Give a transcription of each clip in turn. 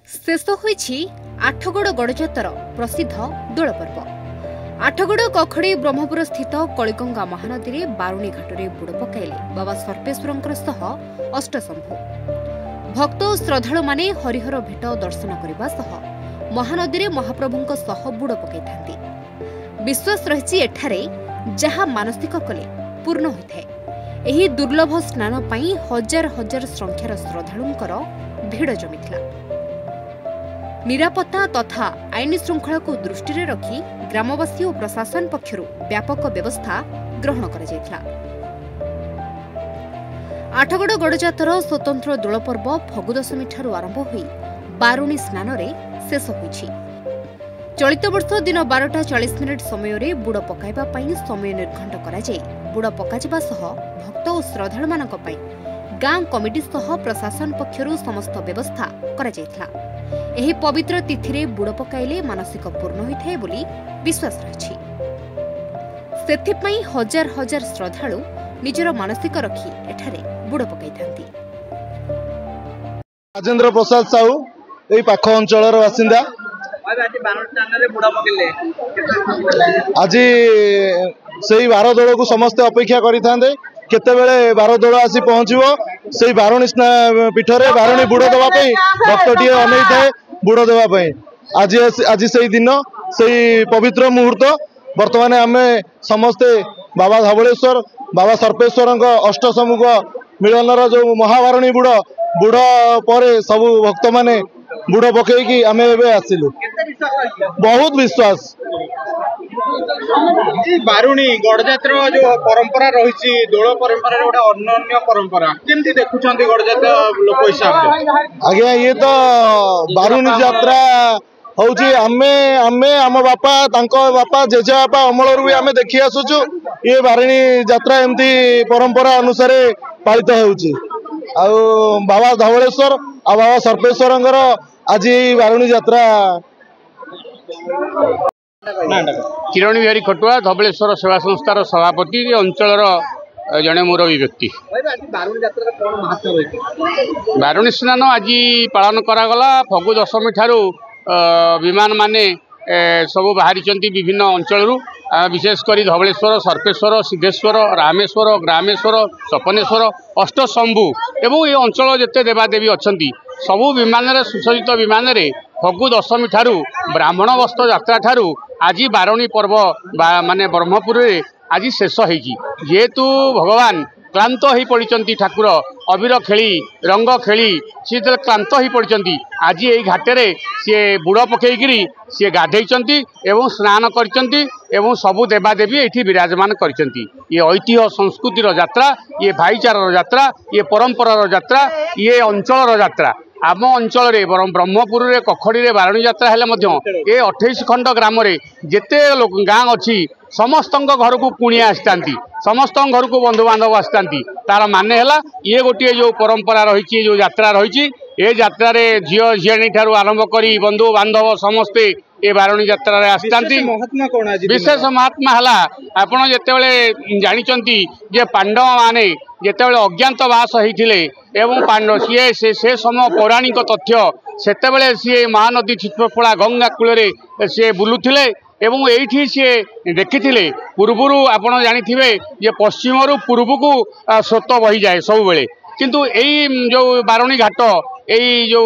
शेष होईछि आठगड़ गड़जातर प्रसिद्ध दोल पर्व। आठगड़ कखड़ी ब्रह्मपुर स्थित कलिगंगा महानदी में बारुणी घाट में बुड़ पकाइले बाबा सर्पेश्वर सह अष्टशंभु भक्त और श्रद्धालु माने हरिहर भेट दर्शन करने सह महानदी में महाप्रभु सह बुड़ पकाई। विश्वास रही एठारे जहाँ मानसिक कले पूर्ण होता है। एही दुर्लभ स्नान पाई हजार हजार संख्यार श्रद्धालुंकर भिड़ जमिथिला। निरापत्ता तथा आईन श्रृंखला को दृष्टि में रखी ग्रामवासी और प्रशासन पक्षरु व्यापक व्यवस्था ग्रहण करा जायथिला। आठगड़ गड़जातर स्वतंत्र दोल पर्व फगु दशमी ठारू आरंभ होई बारुणी स्नान रे शेष होईछि। चलित वर्ष दिन 12:40 समय रे बुड़ पकाइबा पई समय निर्घंट करा जाय बुड़ पकाजिबा सह भक्त और श्रद्धालु मानक पई गां कमिटी सह प्रशासन पक्षरु समस्त व्यवस्था करा जायथिला। एही पवित्र तिथि रे बुड़ पकाइले मानसिक पूर्ण होइथाय बोली विश्वास रहिछि। सेथि पई हजार हजार श्रद्धालु निजर मानसिक रखी एठारे बुड़ पकाइथांती। राजेंद्र प्रसाद साहू एई पाख अंचलर बासिंदा। आज से 12 दल को समस्ते अपेक्षा करें केतेबेले 12 दल आसी पहुँचो से बारुणी पीठ में बारुणी बुड़ देवाई भक्तटी अनै थाए बुड़ देवाई। आज से दिन से पवित्र मुहूर्त बर्तमान आम समस्ते बाबा धवलेश्वर बाबा सर्पेश्वर अष्टशंभुक मिलनर जो महाबारुणी बुड़ बुड़ पर सबू भक्त माने बुड़ पकईकि आम आसिलु। बहुत विश्वास बारुणी गड़जातर जो परंपरा रही दोल परंपरा गोटे अन्य परंपरा केमती देखुंत गड़जातर लोक हिसाब आज्ञा ये तो बारुणी यात्रा हूँ आमे आम बापा बापा जेजे बापा अमल भी आम देखी आसुचु ये बारुणी यात्रा एमती परंपरा अनुसार पालित हो। बाबा धवलेश्वर आ बाबा सर्पेश्वर आज बारुणी यात्रा। किरण बिहारी खटुआ धवलेश्वर सेवा संस्थार सभापति अंचल जड़े मुरबी व्यक्ति। बारुणी स्नान आज पालन करागला फगु दशमी ठारू विमान माने सबू बाहरी विभिन्न अंचल विशेषकर धवलेश्वर सर्पेश्वर सिद्धेश्वर रामेश्वर ग्रामेश्वर सपनेश्वर अष्टशंभु एवं ये अंचल जिते देवादेवी अच्छा सबू विमान सुसज्जित विमान फगु दशमी ठारू ब्राह्मण वस्त्र यात्रा ठारू आज बारुणी पर्व माने ब्रह्मपुर आज शेष होगी। जेहेतु भगवान क्लांत हो पड़ी ठाकुर अबीर खेली रंग खेली सी क्लांत हो पड़ी आज यही घाटे सी बुड़ पकईकि सी गाधे स्नान कर सबू देवादेवी ये विराजमान कर ऐतिह्य संस्कृतिर यात्रा ये भाईचारार यात्रा ये परंपरार यात्रा ये अंचलर यात्रा। आम अंचल ब्रह्मपुर रे कखड़ी रे बारुणी यात्रा हेले ये 28 खंड ग्राम जेते गाँ अच्छी समस्त घर को कुणिया आसती समस्त घर को बंधुबांधव आसती तार माने है ये गोटे जो परंपरा रही जो यात्रा रही ये यात्रा झील झीणी ठारू आरंभ करी बंधु बांधव समस्ते ये बारुणी यात्रा आसती। विशेष महात्मा है आपड़ जिते जानी जे पांडव माने जितेबाला अज्ञातवास होते एवं पांडव सी से समय पौराणिक तथ्य सेतेबेले सी महानदी छिटपड़ा गंगा कूल सी बुलुथिले एवं एठी सी देखी पूर्वरु आपड़ जानी जे पश्चिम रु पूर्व को स्रोत बही जाए सब बेले किंतु यही जो बारुणी घाट यही जो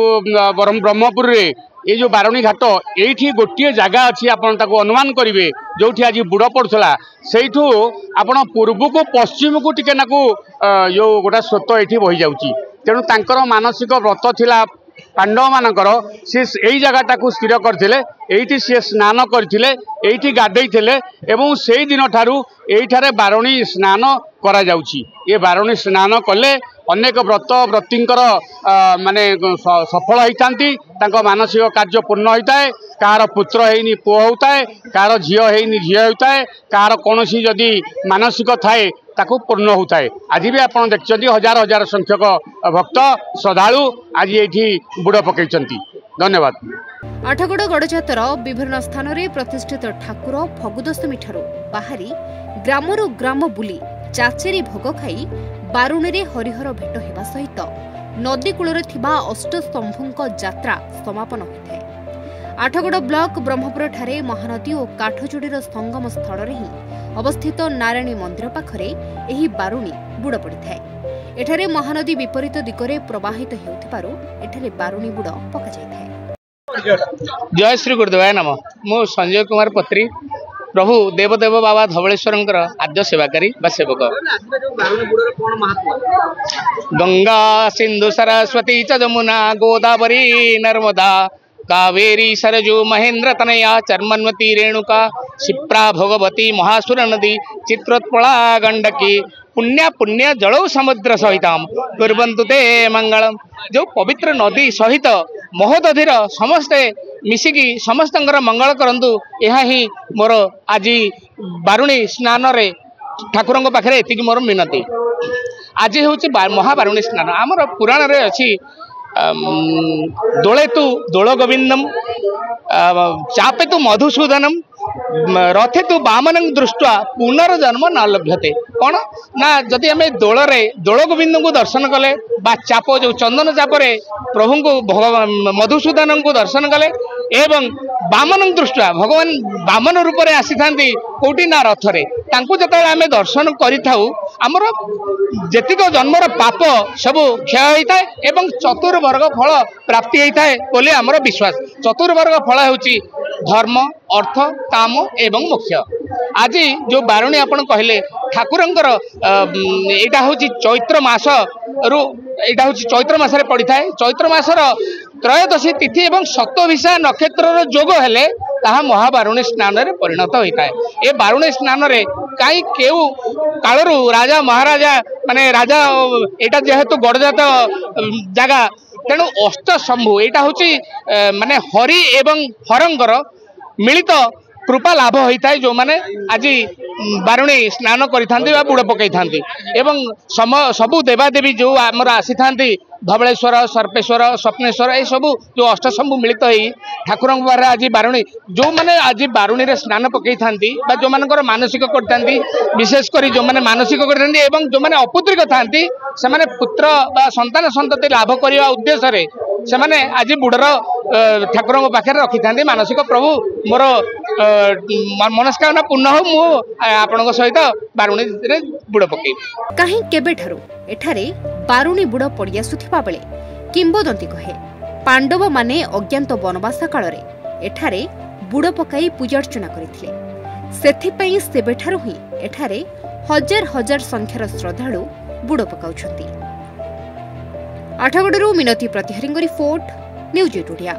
ब्रह्मपुर रे ये जो बारुणी घाट ये गोटे जगह अच्छी आपको अनुमान करेंगे जो आज बुड़ पड़ता से पूर्व को पश्चिम को टिके नाकू जो गोटा स्रोत ये बही जाऊँगी तेणु तांकर मानसिक व्रत थिला पांडव मानकर सी यही जगह को स्थिर करते सी स्नान करते गाधे एवं से दिन ठारू यही बारुणी स्नान करा जाउची। ये बारुणी स्नान कले अनेक व्रत व्रतींकर माने सफल होता मानसिक कार्य पूर्ण होता है। कहार पुत्र हेनी पुओ होता है कहार झील हेनी झील होता है कहार कौन जदि मानसिक थाए ताकू पूर्ण होता है। आज भी आप देखते हजार हजार संख्यक भक्त श्रद्धालु आज ये बुड़ पकई। धन्यवाद। आठगड़ गड़जातर विभिन्न स्थान में प्रतिष्ठित ठाकुर फगु दशमी ठारू बाहरी ग्रामरु ग्राम बुली चाचेरी भोग खाई बारुणी रे हरिहर भेट हेबा सहित नदी कूଳରେ ଥିବା ଅଷ୍ଟସ୍ତମ୍ଭଙ୍କ ଯାତ୍ରା ସମାପନ ହୋଇଥାଏ। आठगड़ ब्लॉक ब्रह्मपुर ठारे महानदी और काठजोड़ीर संगम स्थल ही अवस्थित नारायणी मंदिर पाखरे एही बारुणी बुड़ पड़िଥାଏ। एठारे महानदी विपरीत दिगरे प्रवाहित हेउथिबारु एठारे बारुणी बुड़ पका जायଥାଏ। जय श्री गुरुदेवाय नमः। मु संजय कुमार पत्री प्रभु देवदेव बाबा धवलेश्वर आद्य सेवाकारी बा सेवक। गंगा सिंधु सरस्वती च जमुना गोदावरी नर्मदा कावेरी सरजू महेंद्र तनया चर्मन्वती रेणुका क्षिप्रा भगवती महासुर नदी चित्रोत्पला गंडकी पुण्य पुण्य जलौ समुद्र सहितम कुर्वन्तु ते मंगलम। जो पवित्र नदी सहित महोदधिर समस्ते मिसिकी समस्तंकर मंगल करंतु। यह ही मोर आज बारुणी स्नान रे ठाकुरंग पाखरे एतिकी मोर मिनती। आज होची महाबारुणी स्नान। आमर पुराण रे अछि दोलेतु दोल गोविंदम चापेतु मधुसूदनम रथेतु वामनं दृष्ट्वा पुनर्जन्म न लभ्यते। कौन ना जदि आम दोलरे दोल गोविंद को दर्शन कले बा चाप जो चंदन चापरे प्रभु को मधुसूदन को दर्शन कले एवं वामनं दृष्ट्वा भगवान वामन रूप में आसी था कौटी ना रथरे जो आम दर्शन करिथाउ आमर जेतिक जन्मर पाप सब क्षय होता है एवं चतुर्वर्ग फल प्राप्ति होता है बोली आमर विश्वास। चतुर्वर्ग फल होची धर्म अर्थ काम एवं मोक्ष। आज जो बारुणी आपण कहले ठाकुरंकर एटा होची चैत्र मास रु एटा होची चैत्र मासरे पड़ी थाए। चैत्र मासर त्रयोदशी तिथि एवं सप्तविशा नक्षत्र जोग हेले ताहा महाबारुणी स्नान रे परिणत होता है। ए बारुणी स्नान रे काई केउ कालरू राजा महाराजा माने राजा एटा जेहेतु गड़जात जगह तेणु अष्ट शंभु एटा होची माने हरि एवं हरंकर मिलित कृपा लाभ होता है। जो माने आज बारुणी स्नान करिथांती बा बुड़ पकईथांती एवं सबु देवादेवी जो आमर आसी थांती धवलेश्वर सर्पेश्वर स्वप्नेश्वर ये सब जो अष्टशंभु मिलित होई ठाकुर आज बारुणी जो माने आज बारुणी रे स्नान पकई थांती बा जो मानकर मानसिक करथांती विशेष करी जो माने मानसिक करथांती एवं जो माने अपुत्रिक थांती से माने पुत्र बा संतान संतति लाभ करने उद्देश्य रे से माने आज बुड़र ठाकुर पाखे रखी थांती मानसिक प्रभु मोर मनस्कामना पूर्ण हो मु आपनक सहित बारुणी रे बुड़ पकई। काहे केबे ठारू एठारे बारुणी बुड़ पड़ी आसुथिबा बेले किंबदंती कहे पांडव माने अज्ञात वनवास काल रे एठारे बुड़ पकाई पूजार्चना करिथिले। सेथिपई सेबेठारू ही एठारे हजार हजार संख्यार श्रद्धालु बुड़ पकाउछंती। आठगड़रू मिनती प्रतिहरिंग रिपोर्ट न्यूज 8 ओडिया।